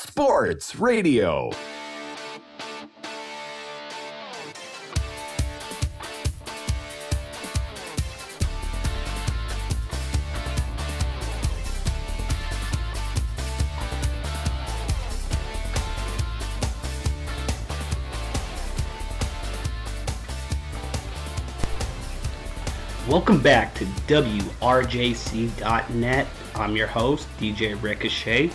Sports Radio. Welcome back to WRJC.net. I'm your host, DJ Rickochet.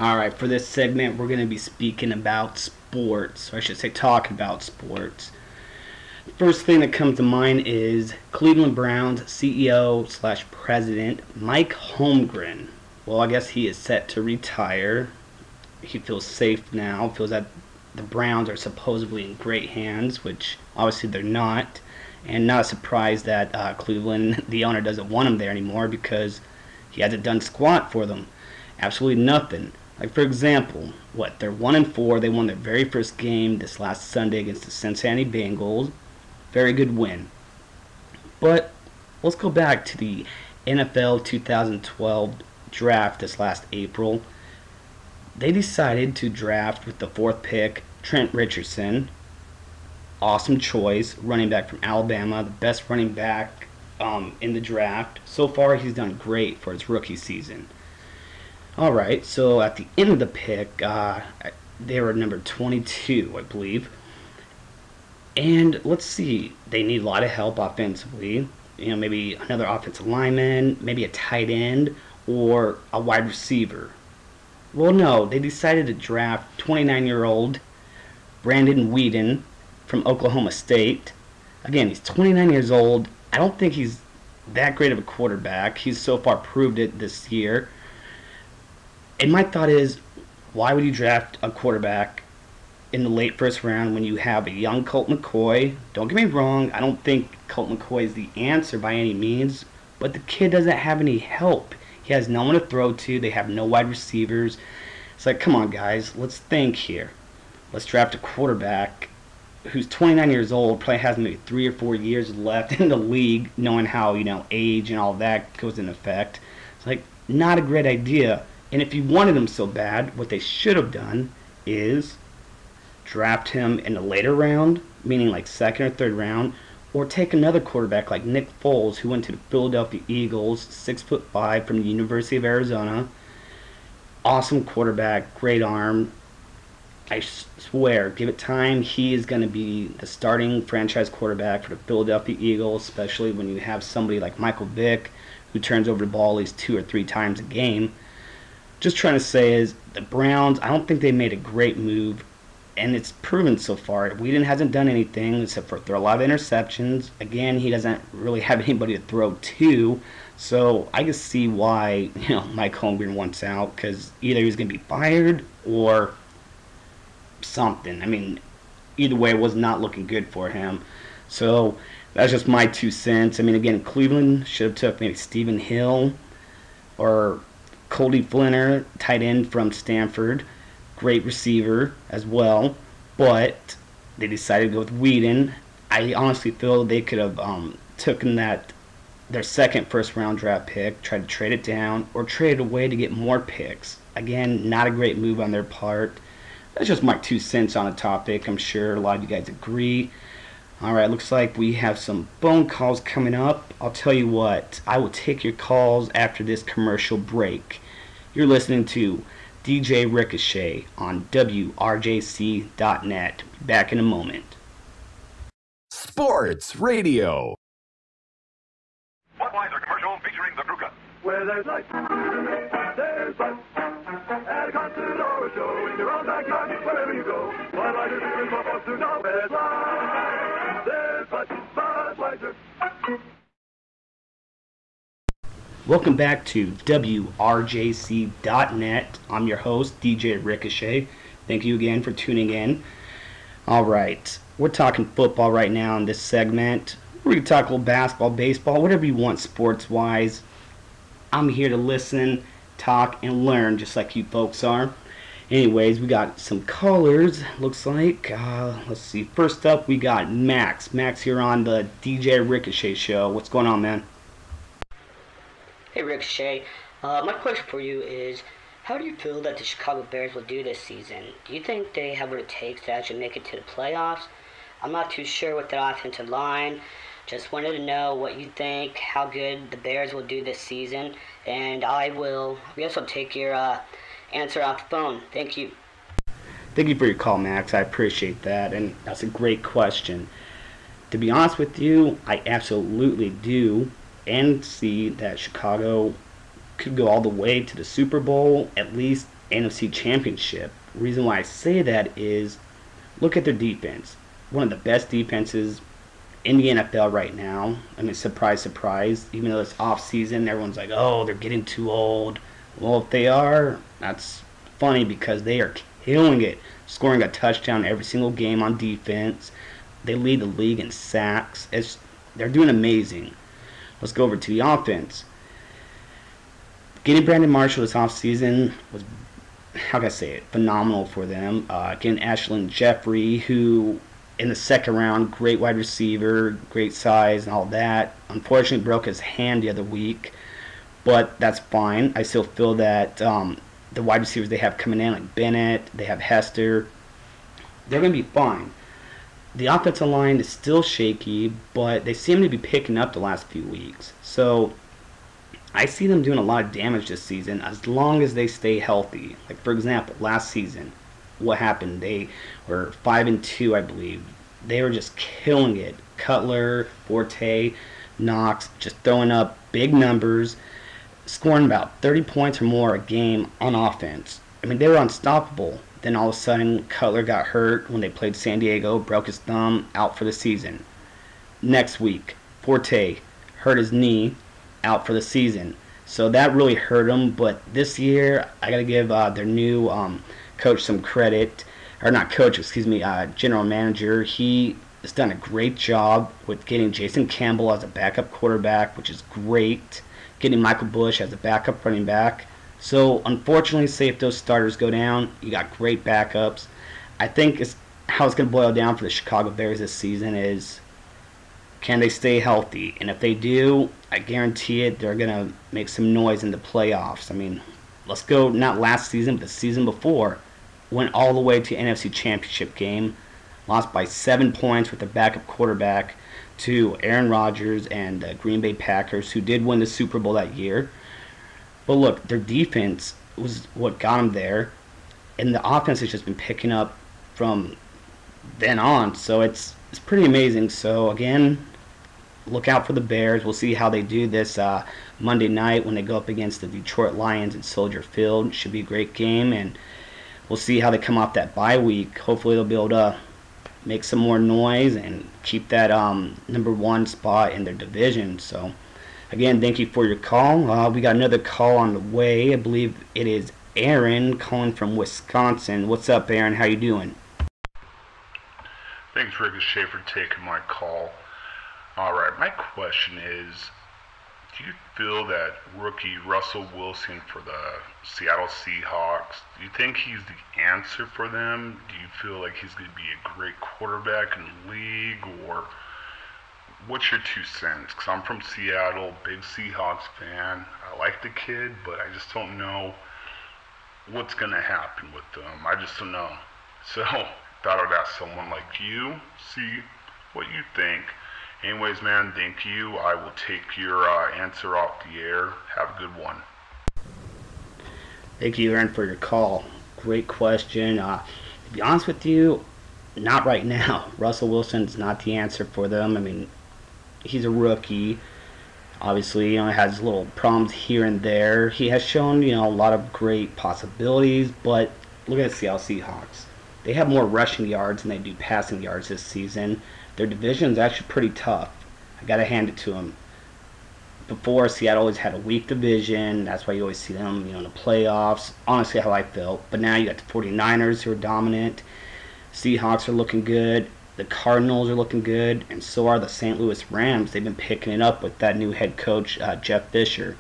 Alright, for this segment, we're going to be speaking about sports, or I should say talking about sports. The first thing that comes to mind is Cleveland Browns CEO/President Mike Holmgren. Well, I guess he is set to retire. He feels safe now, feels that the Browns are supposedly in great hands, which obviously they're not. And not a surprise that Cleveland, the owner, doesn't want him there anymore because he hasn't done squat for them. Absolutely nothing. Like, for example, they're 1-4. They won their very first game this last Sunday against the Cincinnati Bengals. Very good win. But let's go back to the NFL 2012 draft this last April. They decided to draft with the 4th pick Trent Richardson. Awesome choice, running back from Alabama, the best running back in the draft. So far, he's done great for his rookie season. Alright, so at the end of the pick, they were number 22, I believe. And let's see, they need a lot of help offensively. Maybe another offensive lineman, maybe a tight end, or a wide receiver. Well, no, they decided to draft 29-year-old Brandon Weeden from Oklahoma State. Again, he's 29 years old. I don't think he's that great of a quarterback. He's so far proved it this year. And my thought is, why would you draft a quarterback in the late first round when you have a young Colt McCoy? Don't get me wrong, I don't think Colt McCoy is the answer by any means, but the kid doesn't have any help. He has no one to throw to. They have no wide receivers. It's like, come on, guys, let's think here. Let's draft a quarterback who's 29 years old, probably has maybe 3 or 4 years left in the league, knowing how, age and all that goes in effect. It's like, not a great idea. And if you wanted him so bad, what they should have done is draft him in the later round, meaning like 2nd or 3rd round, or take another quarterback like Nick Foles, who went to the Philadelphia Eagles, 6'5" from the University of Arizona. Awesome quarterback, great arm. I swear, give it time, he is going to be the starting franchise quarterback for the Philadelphia Eagles, especially when you have somebody like Michael Vick, who turns over the ball at least 2 or 3 times a game. Just trying to say is, the Browns, I don't think they made a great move, and it's proven so far. Weeden hasn't done anything except for throw a lot of interceptions. Again, he doesn't really have anybody to throw to, so I can see why Mike Holmgren wants out, because either he's going to be fired or something. I mean, either way, it was not looking good for him. So that's just my 2 cents. I mean, again, Cleveland should have took maybe Stephen Hill or Cody Flinner, tight end from Stanford, great receiver as well, but they decided to go with Weeden. I honestly feel they could have taken their 2nd first-round draft pick, tried to trade it down, or trade it away to get more picks. Again, not a great move on their part. That's just my 2 cents on the topic. I'm sure a lot of you guys agree. Alright, looks like we have some phone calls coming up. I'll tell you what, I will take your calls after this commercial break. You're listening to DJ Rickochet on WRJC.net. Back in a moment. Sports Radio. Budweiser commercial featuring the Kruka. Where there's light, there's fun. At a concert or a show, in your own backyard, wherever you go. Budweiser is supposed to know where there's light, there's fun. Budweiser. Welcome back to WRJC.net. I'm your host, DJ Rickochet. Thank you again for tuning in. Alright, we're talking football right now in this segment. We're going to talk a little basketball, baseball, whatever you want sports-wise. I'm here to listen, talk, and learn just like you folks are. Anyways, we got some callers, looks like. Let's see. First up, we got Max. Max, you're on the DJ Rickochet show. What's going on, man? Hey Rickochet, my question for you is, How do you feel that the Chicago Bears will do this season? Do you think they have what it takes to actually make it to the playoffs? I'm not too sure with the offensive line. Just wanted to know what you think, how good the Bears will do this season, and I guess I'll take your answer off the phone. Thank you. Thank you for your call, Max. I appreciate that, and that's a great question. To be honest with you, I absolutely do and see that Chicago could go all the way to the Super Bowl, at least NFC Championship. The reason why I say that is look at their defense. One of the best defenses in the NFL right now. I mean, surprise, surprise. Even though it's off season, everyone's like, oh, they're getting too old. Well, if they are, that's funny because they are killing it, scoring a touchdown every single game on defense. They lead the league in sacks. They're doing amazing. Let's go over to the offense. Getting Brandon Marshall this offseason was, how can I say it, phenomenal for them. Getting Ashland Jeffrey, who in the second round, great wide receiver, great size and all that. Unfortunately, broke his hand the other week, but that's fine. I still feel that the wide receivers they have coming in, like Bennett, they have Hester, they're going to be fine. The offensive line is still shaky, but they seem to be picking up the last few weeks. So I see them doing a lot of damage this season as long as they stay healthy. Like, for example, last season, what happened? They were 5-2, I believe. They were just killing it. Cutler, Forte, Knox, just throwing up big numbers, scoring about 30 points or more a game on offense. I mean, they were unstoppable. Then all of a sudden, Cutler got hurt when they played San Diego, broke his thumb, out for the season. Next week, Forte hurt his knee, out for the season. So that really hurt him. But this year, I got to give their new coach some credit. Or not coach, excuse me, general manager. He has done a great job with getting Jason Campbell as a backup quarterback, which is great. Getting Michael Bush as a backup running back. So, unfortunately, say if those starters go down, you got great backups. I think how it's going to boil down for the Chicago Bears this season is, can they stay healthy? And if they do, I guarantee it, they're going to make some noise in the playoffs. I mean, let's go, not last season, but the season before. Went all the way to NFC Championship game. Lost by 7 points with the backup quarterback to Aaron Rodgers and the Green Bay Packers, who did win the Super Bowl that year. But look, their defense was what got them there, and the offense has just been picking up from then on. So it's pretty amazing. So again, look out for the Bears. We'll see how they do this Monday night when they go up against the Detroit Lions at Soldier Field. Should be a great game, and we'll see how they come off that bye week. Hopefully they'll be able to make some more noise and keep that number one spot in their division. So again, thank you for your call. We got another call on the way. I believe it is Aaron calling from Wisconsin. What's up, Aaron? How you doing? Thanks, Rickochet, for taking my call. All right, my question is, do you feel that rookie Russell Wilson for the Seattle Seahawks, do you think he's the answer for them? Do you feel like he's going to be a great quarterback in the league, or what's your 2 cents? Because I'm from Seattle, big Seahawks fan. I like the kid, but I just don't know what's going to happen with them. I just don't know. So, thought I'd ask someone like you, see what you think. Anyways, man, thank you. I will take your answer off the air. Have a good one. Thank you, Aaron, for your call. Great question. To be honest with you, not right now. Russell Wilson's not the answer for them. I mean, he's a rookie. Obviously, has little problems here and there. He has shown, a lot of great possibilities, but look at the Seattle Seahawks. They have more rushing yards than they do passing yards this season. Their division is actually pretty tough. I got to hand it to them. Before, Seattle always had a weak division. That's why you always see them, in the playoffs. Honestly, how I felt. But now you got the 49ers who are dominant. Seahawks are looking good. The Cardinals are looking good. And so are the St. Louis Rams. They've been picking it up with that new head coach, Jeff Fisher.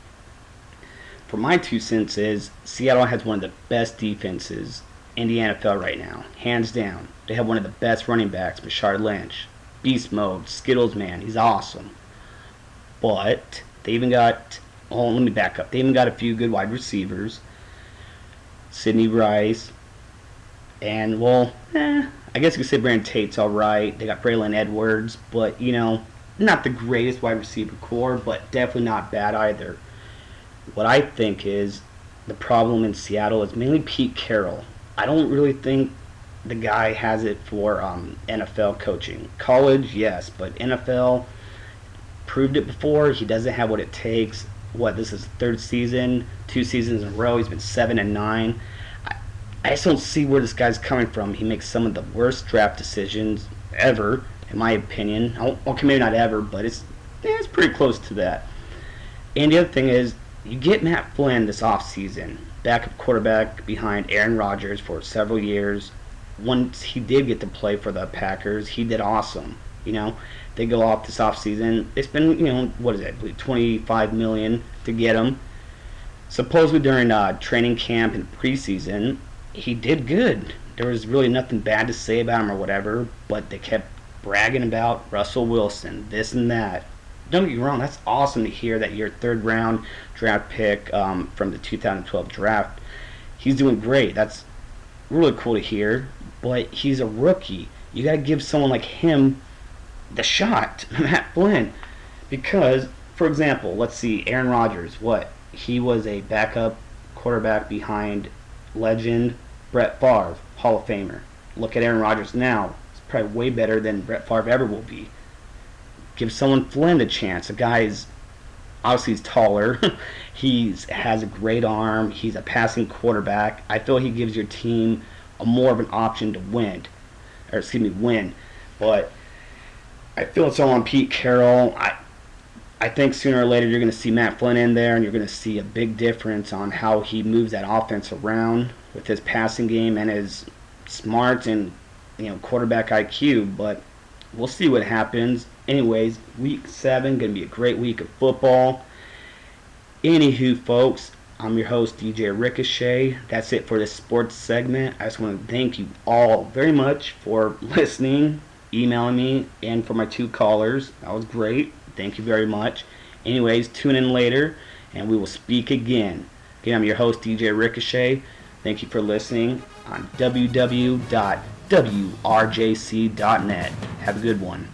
For my 2 cents is, Seattle has one of the best defenses in the NFL right now. Hands down. They have one of the best running backs, Marshawn Lynch. Beast mode, Skittles man, he's awesome. But they even got, let me back up. They even got a few good wide receivers. Sidney Rice, and, well, I guess you could say Brandon Tate's alright. They got Braylon Edwards, but, not the greatest wide receiver core, but definitely not bad either. What I think is the problem in Seattle is mainly Pete Carroll. I don't really think the guy has it for NFL coaching. College, yes, but NFL proved it before. He doesn't have what it takes. This is his third season, 2 seasons in a row. He's been 7-9. I just don't see where this guy's coming from. He makes some of the worst draft decisions ever, in my opinion. Okay, maybe not ever, but it's pretty close to that. And the other thing is, you get Matt Flynn this offseason, backup quarterback behind Aaron Rodgers for several years. Once he did get to play for the Packers, he did awesome. They go off this offseason. They spend, what is it, I believe $25 million to get him. Supposedly during training camp and preseason, he did good. There was really nothing bad to say about him or whatever, but they kept bragging about Russell Wilson, this and that. Don't get me wrong, that's awesome to hear that your 3rd round draft pick from the 2012 draft, he's doing great. That's really cool to hear, but he's a rookie. You got to give someone like him the shot, Matt Flynn. Because, for example, let's see, Aaron Rodgers, he was a backup quarterback behind legend Brett Favre, Hall of Famer. Look at Aaron Rodgers now. He's probably way better than Brett Favre ever will be. Give someone Flynn a chance. The guy's obviously he's taller. He has a great arm. He's a passing quarterback. I feel he gives your team more of an option to win. But I feel it's all on Pete Carroll. I think sooner or later you're going to see Matt Flynn in there, and you're going to see a big difference on how he moves that offense around with his passing game and his smarts and quarterback IQ. But we'll see what happens. Anyways, week 7 going to be a great week of football. Anywho, folks, I'm your host, DJ Rickochet. That's it for this sports segment. I just want to thank you all very much for listening, emailing me, and for my 2 callers. That was great. Thank you very much. Anyways, tune in later, and we will speak again. Again, I'm your host, DJ Rickochet. Thank you for listening on www.wrjc.net. Have a good one.